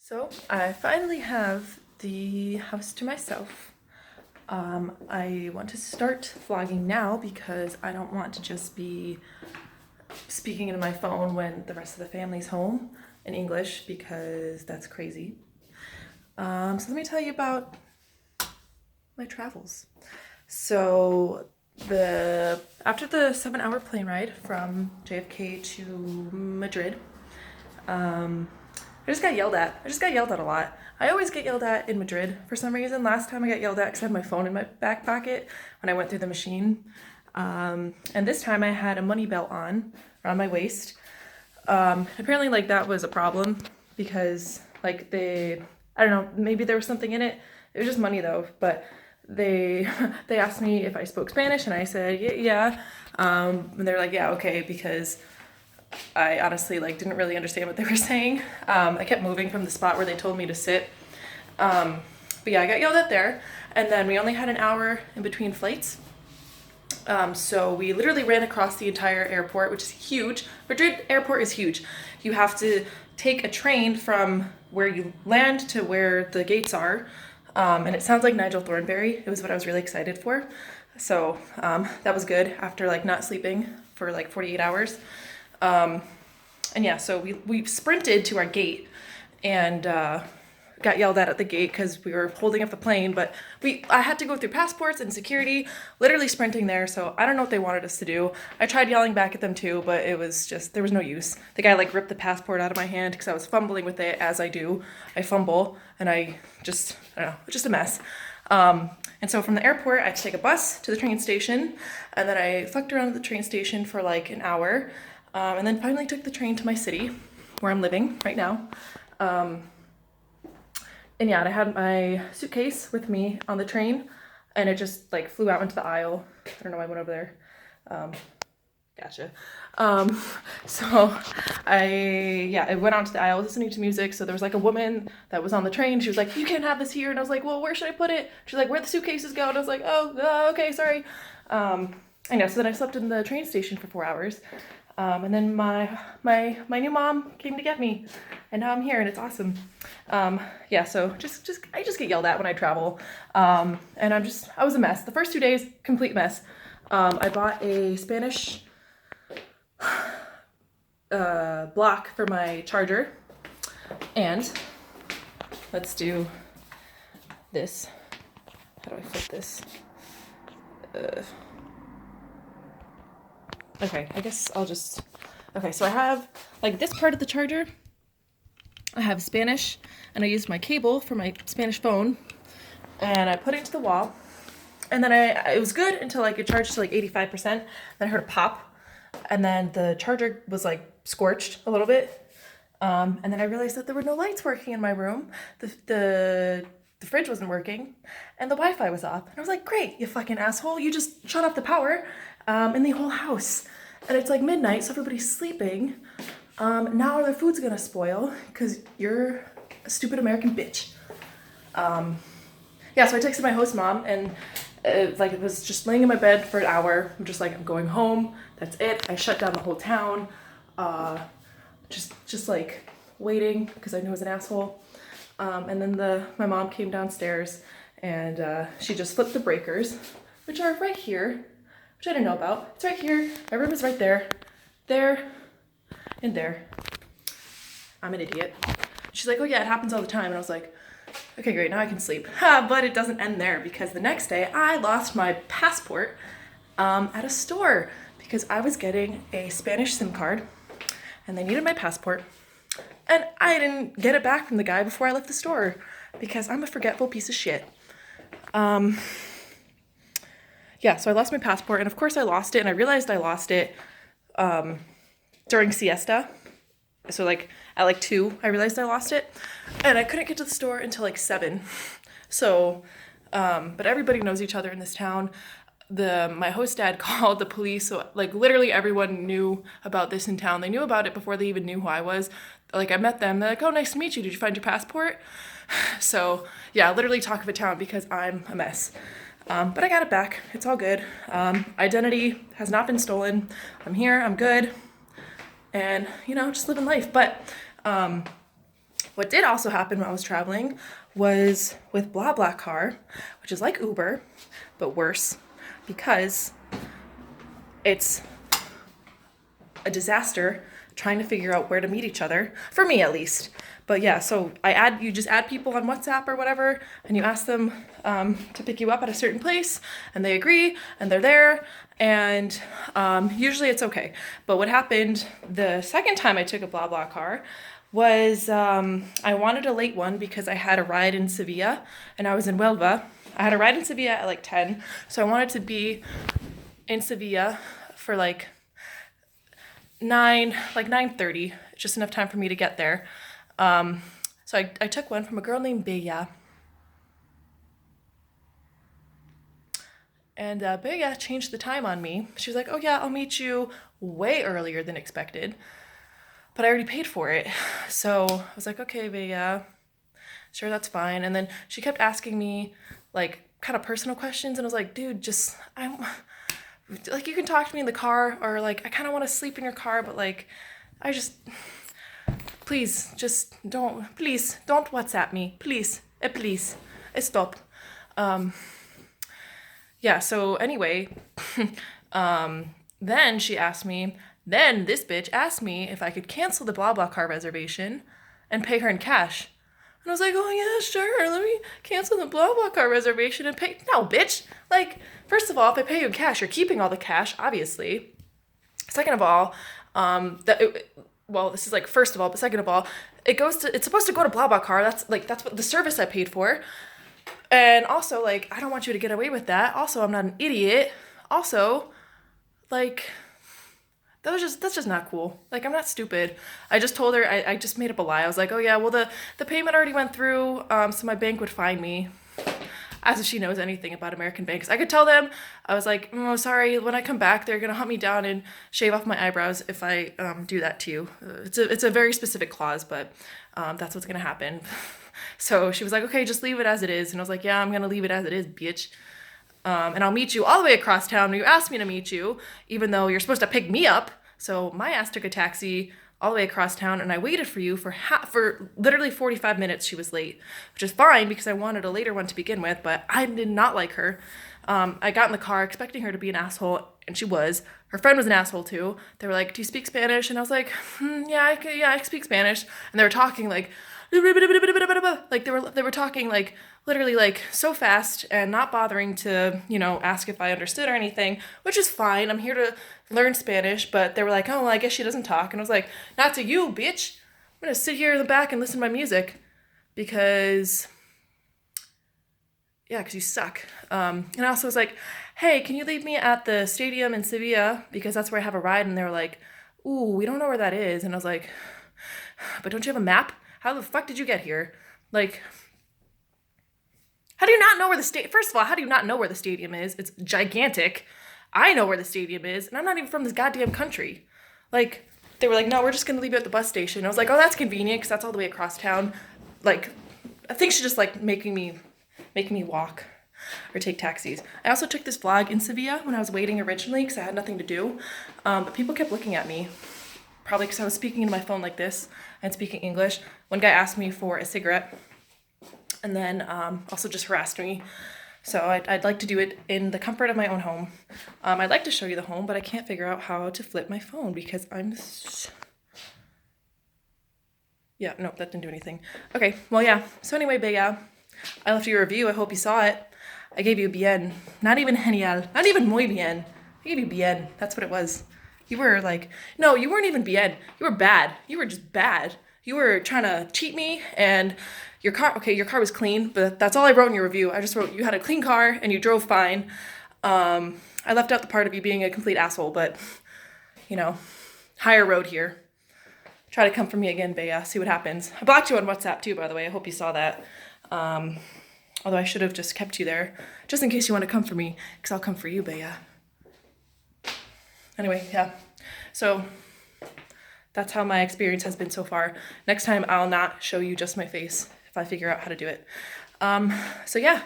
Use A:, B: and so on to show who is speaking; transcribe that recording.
A: So I finally have the house to myself. I want to start vlogging now because I don't want to just be speaking into my phone when the rest of the family's home in English because that's crazy. So let me tell you about my travels. So after the 7-hour plane ride from JFK to Madrid, I just got yelled at. I just got yelled at a lot. I always get yelled at in Madrid for some reason. Last time I got yelled at because I had my phone in my back pocket when I went through the machine. And this time I had a money belt on around my waist. Apparently, like, that was a problem because, like, I don't know, maybe there was something in it. It was just money though, but they they asked me if I spoke Spanish and I said yeah. And they're like, yeah, okay, because I honestly didn't really understand what they were saying. I kept moving from the spot where they told me to sit. But yeah, I got yelled at there. And then we only had an hour in between flights. So we literally ran across the entire airport, which is huge. Madrid airport is huge. You have to take a train from where you land to where the gates are. And it sounds like Nigel Thornberry. It was what I was really excited for. So that was good after not sleeping for 48 hours. And yeah, so we sprinted to our gate and got yelled at the gate because we were holding up the plane, but I had to go through passports and security, literally sprinting there. So I don't know what they wanted us to do. I tried yelling back at them too, but it was just, there was no use. The guy ripped the passport out of my hand because I was fumbling with it as I do. I fumble and I don't know, just a mess. And so from the airport, I had to take a bus to the train station, and then I fucked around at the train station for an hour. And then finally took the train to my city, where I'm living right now. And yeah, I had my suitcase with me on the train, and it just flew out into the aisle. I don't know why I went over there. Gotcha. So I went onto the aisle listening to music. So there was a woman that was on the train. She was like, "You can't have this here." And I was like, "Well, where should I put it?" She's like, "Where the suitcases go?" And I was like, "Oh, okay, sorry." I know. So then I slept in the train station for 4 hours. And then my new mom came to get me, and now I'm here, and it's awesome. Yeah, so I just get yelled at when I travel, and I was a mess. The first 2 days, complete mess. I bought a Spanish block for my charger, and let's do this. How do I flip this? Okay, I guess I'll just... Okay, so I have, this part of the charger, I have Spanish, and I used my cable for my Spanish phone, and I put it into the wall, and then it was good until, it charged to, 85%, then I heard a pop, and then the charger was, scorched a little bit, and then I realized that there were no lights working in my room, the fridge wasn't working, and the Wi-Fi was off, and I was like, great, you fucking asshole, you just shut off the power, in the whole house. And it's midnight, so everybody's sleeping. Now their food's gonna spoil because you're a stupid American bitch. Yeah, so I texted my host mom, and it was just laying in my bed for an hour. I'm just I'm going home. That's it. I shut down the whole town. Just waiting because I knew I was an asshole. And then my mom came downstairs, and she just flipped the breakers, which are right here. Which I didn't know about. It's right here. My room is right there. There. And there. I'm an idiot. She's like, oh yeah, it happens all the time. And I was like, okay, great, now I can sleep. But it doesn't end there because the next day I lost my passport at a store because I was getting a Spanish SIM card and they needed my passport. And I didn't get it back from the guy before I left the store because I'm a forgetful piece of shit. Yeah, so I lost my passport, and of course I lost it, and I realized I lost it during siesta. So at 2, I realized I lost it, and I couldn't get to the store until 7. So, but everybody knows each other in this town. My host dad called the police, so literally everyone knew about this in town. They knew about it before they even knew who I was. I met them, they're like, oh, nice to meet you, did you find your passport? So yeah, literally talk of a town because I'm a mess. But I got it back. It's all good. Identity has not been stolen. I'm here. I'm good. And, just living life. But What did also happen when I was traveling was with BlaBlaCar, which is like Uber, but worse because it's a disaster trying to figure out where to meet each other, for me at least. But yeah, so you just add people on WhatsApp or whatever, and you ask them to pick you up at a certain place, and they agree, and they're there, and usually it's okay. But what happened the second time I took a BlaBlaCar was I wanted a late one because I had a ride in Sevilla, and I was in Huelva. I had a ride in Sevilla at like 10, so I wanted to be in Sevilla for like 9:30, just enough time for me to get there. So I took one from a girl named Bea. And Bea changed the time on me. She was like, oh yeah, I'll meet you way earlier than expected. But I already paid for it. So I was like, okay, Bea, sure, that's fine. And then she kept asking me like kind of personal questions. And I was like, dude, like, you can talk to me in the car, or like, I kind of want to sleep in your car, but like, please don't WhatsApp me. Please, stop. Yeah, so anyway, then this bitch asked me if I could cancel the BlaBlaCar reservation and pay her in cash. And I was like, oh yeah, sure, let me cancel the BlaBlaCar reservation and pay. No, bitch. Like, first of all, if I pay you in cash, you're keeping all the cash, obviously. Second of all, this is like first of all, but second of all, it's supposed to go to BlaBlaCar. That's what the service I paid for. And also, like, I don't want you to get away with that. Also, I'm not an idiot. Also, like, that's just not cool. Like, I'm not stupid. I just told her, I just made up a lie. I was like, oh yeah, well the payment already went through, so my bank would fine me. As if she knows anything about American banks. I could tell them, I was like, oh, sorry, when I come back, they're gonna hunt me down and shave off my eyebrows if I do that to you. It's a very specific clause, but that's what's gonna happen. So she was like, okay, just leave it as it is. And I was like, yeah, I'm gonna leave it as it is, bitch. And I'll meet you all the way across town. You asked me to meet you, even though you're supposed to pick me up. So my ass took a taxi all the way across town, and I waited for you for literally 45 minutes. She was late, which is fine because I wanted a later one to begin with, but I did not like her. I got in the car expecting her to be an asshole, and she was. Her friend was an asshole too. They were like, do you speak Spanish? And I was like, yeah, I speak Spanish. And they were talking like, like they were talking like literally like so fast and not bothering to, ask if I understood or anything, which is fine. I'm here to learn Spanish, but they were like, oh, well, I guess she doesn't talk. And I was like, not to you, bitch. I'm gonna sit here in the back and listen to my music because you suck. And I also was like, hey, can you leave me at the stadium in Sevilla because that's where I have a ride? And they were like, ooh, we don't know where that is. And I was like, but don't you have a map? How the fuck did you get here? Like, how do you not know where first of all, how do you not know where the stadium is? It's gigantic. I know where the stadium is, and I'm not even from this goddamn country. Like, they were like, no, we're just gonna leave you at the bus station. I was like, oh, that's convenient, because that's all the way across town. Like, I think she's just like making me walk or take taxis. I also took this vlog in Sevilla when I was waiting originally, because I had nothing to do. But people kept looking at me. Probably because I was speaking into my phone like this and speaking English. One guy asked me for a cigarette and then also just harassed me. So I'd like to do it in the comfort of my own home. I'd like to show you the home, but I can't figure out how to flip my phone because yeah, no, that didn't do anything. Okay, well, yeah. So anyway, Bea, I left you a review. I hope you saw it. I gave you bien. Not even genial. Not even muy bien. I gave you bien. That's what it was. You were like, no, you weren't even bien. You were bad. You were just bad. You were trying to cheat me, and your car was clean, but that's all I wrote in your review. I just wrote you had a clean car and you drove fine. I left out the part of you being a complete asshole, but, higher road here. Try to come for me again, Bea. See what happens. I blocked you on WhatsApp too, by the way. I hope you saw that. Although I should have just kept you there, just in case you want to come for me, because I'll come for you, Bea. Anyway, yeah. So that's how my experience has been so far. Next time, I'll not show you just my face if I figure out how to do it. So yeah,